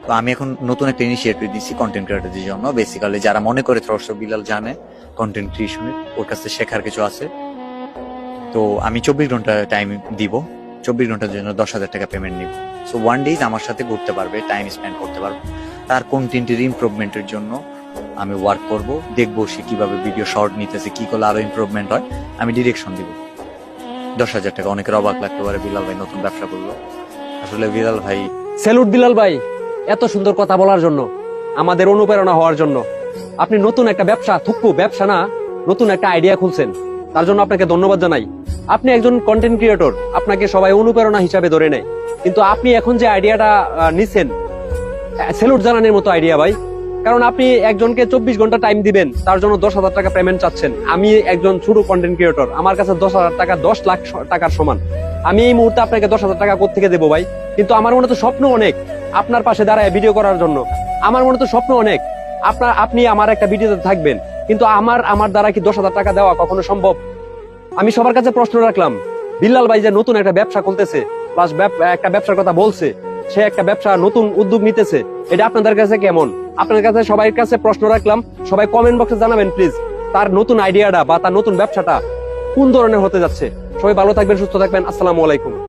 তো আমি এখন নতুন একটা ইনিশিয়েটিভ দিচ্ছি কন্টেন্ট ক্রিয়েটরদের জন্য। বেসিক্যালি যারা মনে করে থ্রস্ট বিলাল জানে কন্টেন্ট ক্রিয়েশনের, ওর কাছে শেখার কিছু আছে। তো আমি 24 ঘন্টা টাইম দিব, 24 ঘন্টার জন্য 10,000 টাকা পেমেন্ট নিব। সো ওয়ান ডেজ আমার সাথে ঘুরতে পারবে, টাইম স্পেন্ড করতে পারবে। তার কন্টেন্টের ইমপ্রুভমেন্টের জন্য আমি ওয়ার্ক করব, দেখবো সে কিভাবে ভিডিও শর্ট নিতেছে, কি করলে আরো ইমপ্রুভমেন্ট হয়, আমি ডিরেকশন দিব। 10,000 টাকা অনেকের অবাক লাগতে পারে, বিলাল ভাই নতুন ব্যবসা করলো। আসলে বিলাল ভাই, স্যালুট বিলাল ভাই, এত সুন্দর কথা বলার জন্য, আমাদের অনুপ্রেরণা হওয়ার জন্য। আপনি নতুন একটা ব্যবসা, থুকু ব্যবসা না, নতুন একটা আইডিয়া খুলছেন, তার জন্য আপনাকে ধন্যবাদ জানাই। আপনি একজন কন্টেন্ট ক্রিয়েটর, আপনাকে সবাই অনুপ্রেরণা হিসাবে ধরে নেয়, কিন্তু আপনি এখন যে আইডিয়াটা নিছেন, স্যালুট জানানোর মতো আইডিয়া ভাই। কারণ আপনি একজনকে 24 ঘন্টা টাইম দিবেন, তার জন্য 10,000 টাকা পেমেন্ট চাচ্ছেন। আমি একজন ছোট কন্টেন্ট ক্রিয়েটর, আমার কাছে 10,000 টাকা 10 লাখ টাকার সমান। আমি এই মুহূর্তে আপনাকে 10,000 টাকা কোত্থেকে দেবো ভাই? কিন্তু আমার মনে তো স্বপ্ন অনেক আপনার পাশে দাঁড়ায় ভিডিও করার জন্য। আমার মনে তো স্বপ্ন অনেক আপনি আমার একটা ভিডিওতে থাকবেন, কিন্তু আমার দ্বারা কি 10,000 টাকা দেওয়া কখনো সম্ভব? আমি সবার কাছে প্রশ্ন রাখলাম, বিল্লাল ভাই যে নতুন একটা ব্যবসা খুলতেছে, প্লাস একটা ব্যবসার কথা বলছে, সে একটা ব্যবসা নতুন উদ্যোগ নিতেছে, এটা আপনাদের কাছে কেমন? আপনার কাছে সবার কাছে প্রশ্ন রাখলাম, সবাই কমেন্ট বক্সে জানাবেন প্লিজ, তার নতুন আইডিয়াটা বা তার নতুন ব্যবসাটা কোন ধরনের হতে যাচ্ছে। সবাই ভালো থাকবেন, সুস্থ থাকবেন। আসসালামু আলাইকুম।